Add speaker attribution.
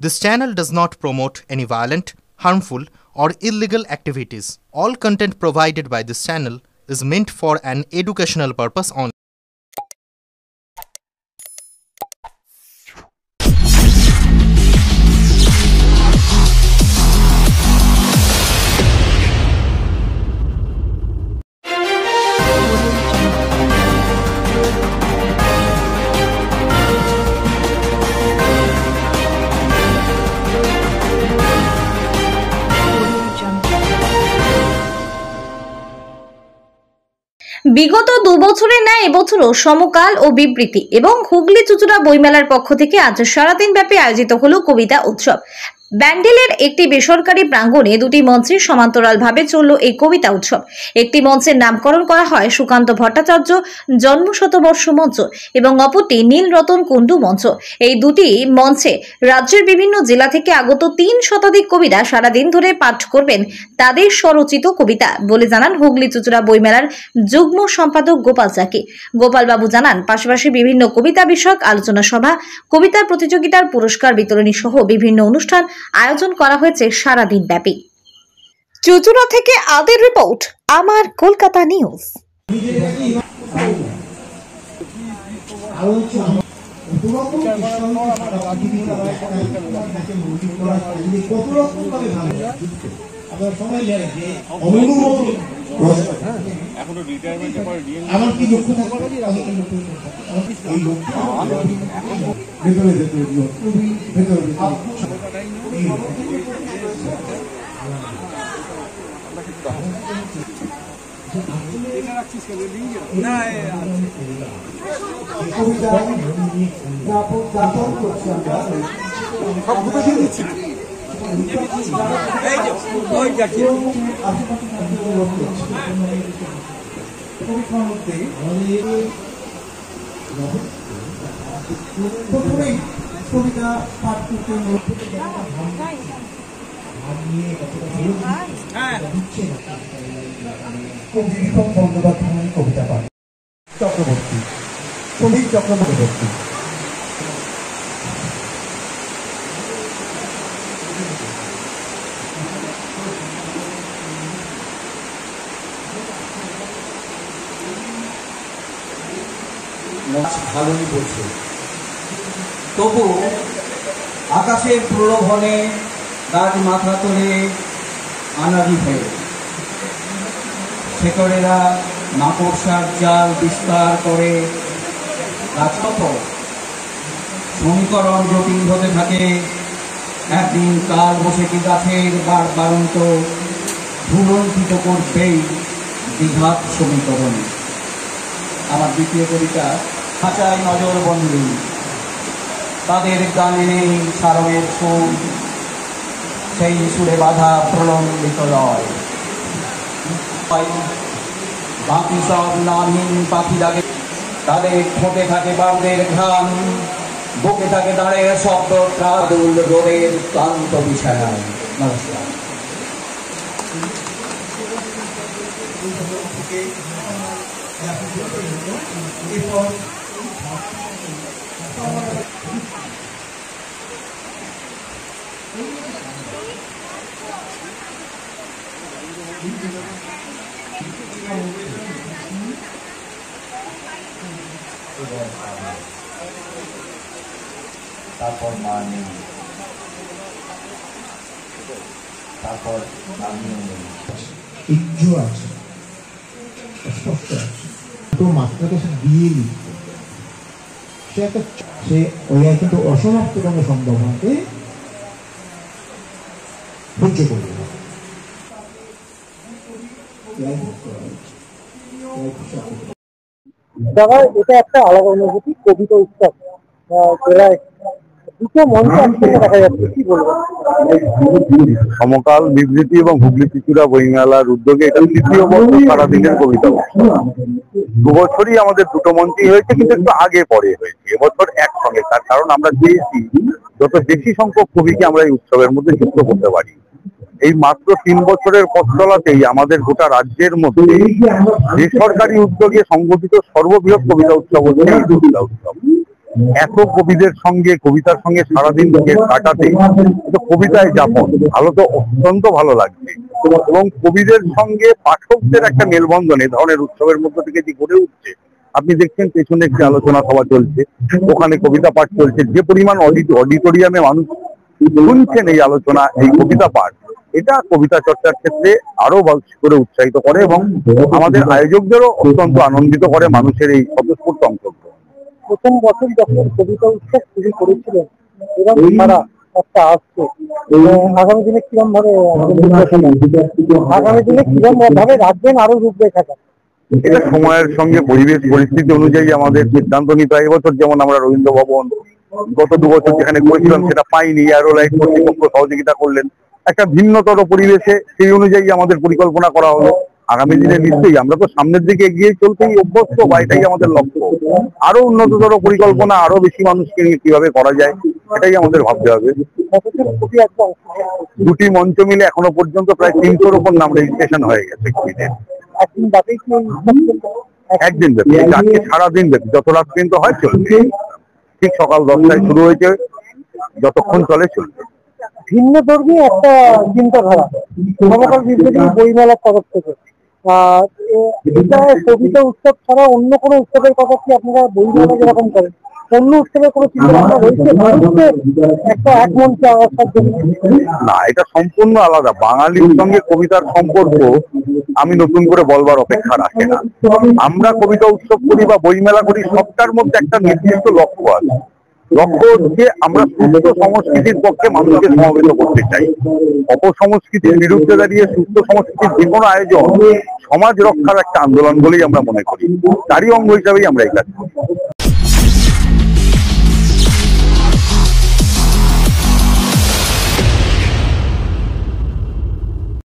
Speaker 1: This channel does not promote any violent, harmful, or illegal activities. All content provided by this channel is meant for an educational purpose only.
Speaker 2: বিগত 2 বছরের ন্যায় এবছরও সমকাল ও বিবৃতি এবং হুগলি চুচুড়া বইমেলার পক্ষ থেকে আজ সারাদিন ব্যাপী আয়োজিত হলো কবিতা উৎসব। ব্যান্ডেলের একটি বেসরকারি প্রাঙ্গণে দুটি মঞ্চে সমান্তরালভাবে চলল এই কবিতা উৎসব। একটি মঞ্চের নামকরণ করা হয় সুকান্ত ভট্টাচার্য জন্মশতবর্ষ মঞ্চ এবং অপরটি নীলরতন কুণ্ডু মঞ্চ। এই দুটি মঞ্চে রাজ্যের বিভিন্ন জেলা থেকে আগত 3 শতাধিক কবিরা সারাদিন ধরে পাঠ করবেন তাদের স্বরচিত কবিতা বলে জানান হুগলি চুচুড়া বইমেলার যুগ্ম সম্পাদক গোপাল চাকি। গোপালবাবু জানান, পাশাপাশি বিভিন্ন কবিতা বিষয়ক আলোচনা সভা, কবিতা প্রতিযোগিতার পুরস্কার বিতরণী সহ বিভিন্ন অনুষ্ঠান আয়োজন করা হয়েছে সারাদিন ব্যাপী। চুচুড়া থেকে আদের রিপোর্ট, আমার কলকাতা নিউজ।
Speaker 3: কবিতা পাঠ করতে বন্দ্যোপাধ্যায় কবিতা পাঠ চক্রবর্তী কবি চক্রবর্তী
Speaker 4: ভালোই বলছে, তবু আকাশের প্রলোভনে গাছ মাথা তোলে আনাড়ি হয়ে শেকড়েরা মাকড়সার জাল বিস্তার করে গাছপথ সমীকরণ জটিল হতে থাকে। একদিন কাল বসে কি গাছের বারন্ত ভুলণ্ঠিত করবেই দ্বিঘাত সমীকরণ। আমার দ্বিতীয় কবিতা খাঁচায় নজর বন্দী, তাদের গানে নেই সারমের সুর, সেই সুরে বাধা প্রলম্বিত লয়। বাকি সব নামহীন পাখি লাগে, তাদের ঠোঁটে থাকে বাবদের ঘ্রাণ, বুকে থাকে দাঁড়ের শব্দ প্রাদুল রোদের ক্লান্ত বিছানায়। নমস্কার। তারপর মা নেই, তারপর আমিও নেই।
Speaker 3: ইজ্জু আছে, স্পষ্ট আছে, তো মাত্রাকে সে দিয়ে লিখবে, সে একটা সে ওই কিন্তু অসমাপ্ত কোনো সম্ভাবনাকে সহ্য করবে না।
Speaker 5: দাদা, এটা একটা আলাদা অনুভূতি, কবিতা উৎসব জেলায় দুটো মঞ্চ একসঙ্গে দেখা যাচ্ছে, কি বলবেন?
Speaker 6: সমকাল, বিবৃতি এবং হুগলি চুচুড়া বইমেলার উদ্যোগে এটা 3য় বর্ষ সারাদিনের কবিতা উৎসব। 2 বছরই আমাদের দুটো মঞ্চই হয়েছে, কিন্তু একটু আগে পরে হয়েছে, এবছর একসঙ্গে। তার কারণ আমরা চেয়েছি যত বেশি সংখ্যক কবিকে আমরা এই উৎসবের মধ্যে যুক্ত করতে পারি। এই মাত্র 3 বছরের পথ চলাতেই আমাদের গোটা রাজ্যের মধ্যে বেসরকারি উদ্যোগে সংগঠিত সর্ববৃহৎ কবিতা উৎসব হচ্ছে এই কবিতা উৎসব। এত কবিদের সঙ্গে কবিতার সঙ্গে সারাদিন কাটাতে তো কবিতায় যাপন ভালো তো অত্যন্ত ভালো লাগছে এবং কবিদের সঙ্গে পাঠকদের একটা মেলবন্ধন এ ধরনের উৎসবের মধ্য থেকে যে গড়ে উঠছে। আপনি দেখছেন পেছনে একটি আলোচনা সভা চলছে, ওখানে কবিতা পাঠ চলছে, যে পরিমাণ অডিটোরিয়ামে মানুষ শুনছেন এই আলোচনা, এই কবিতা পাঠ, এটা কবিতা চর্চার ক্ষেত্রে আরো করে উৎসাহিত করে এবং আমাদের আয়োজকদেরও অত্যন্ত আনন্দিত করে মানুষের এই স্বতঃস্ফূর্ত অংশগ্রহণ।
Speaker 5: প্রথম বছর যখন কবিতা উৎসব শুরু করেছিলেন এরকম ধারা একটা আসছে, আগামী দিনে কিরম ভাবে রাখবেন আরো রূপরেখাটা?
Speaker 6: এটা সময়ের সঙ্গে পরিবেশ পরিস্থিতি অনুযায়ী আমাদের সিদ্ধান্ত নিতে হয়। এবছর যেমন আমরা রবীন্দ্র ভবন গত 2 বছর যেখানে করেছিলাম সেটা পাইনি, এয়ারোলাইট কর্তৃপক্ষ সহযোগিতা করলেন, একটা ভিন্নতর পরিবেশে সেই অনুযায়ী আমাদের পরিকল্পনা করা হলো। আগামী দিনে নিশ্চয়ই আমরা তো সামনের দিকে এগিয়ে চলতেই অভ্যস্ত বা এটাই আমাদের লক্ষ্য, আরো উন্নততর পরিকল্পনা আরো বেশি মানুষকে নিয়ে কিভাবে করা যায় এটাই আমাদের ভাবতে হবে। দুটি মঞ্চ মিলে এখনো পর্যন্ত প্রায় 300-র উপর নাম রেজিস্ট্রেশন হয়ে গেছে কবিদের। একদিন ব্যাপী, আজকে সারাদিন ব্যাপী, যত রাত পর্যন্ত হয় চলবে। ঠিক সকাল 10টায় শুরু হয়েছে, যতক্ষণ চলে চলবে।
Speaker 5: ভিন্ন ধর্মী একটা চিন্তাধারা সমকাল বিপ্লবী বইমেলার তরফ থেকে। এটা কবিতা উৎসব ছাড়া অন্য কোনো উৎসবের কথা কি আপনারা বইমেলা যেরকম করেন অন্য উৎসবের কোনো চিন্তাভাবনা রয়েছে? একটা এক মঞ্চে আসার জন্য
Speaker 6: না, এটা সম্পূর্ণ আলাদা। বাঙালির সঙ্গে কবিতার সম্পর্ক আমি নতুন করে বলবার অপেক্ষা রাখে না। আমরা কবিতা উৎসব করি বা বইমেলা করি, সবটার মধ্যে একটা নির্দিষ্ট লক্ষ্য আছে। লক্ষ্য হচ্ছে আমরা সুস্থ সংস্কৃতির পক্ষে মানুষকে সমবেত করতে চাই। অপসংস্কৃতির বিরুদ্ধে দাঁড়িয়ে সুস্থ সংস্কৃতির যে কোনো আয়োজন সমাজ রক্ষার একটা আন্দোলন বলেই আমরা মনে করি, তারই অঙ্গ হিসাবেই আমরা এই কাজ করি।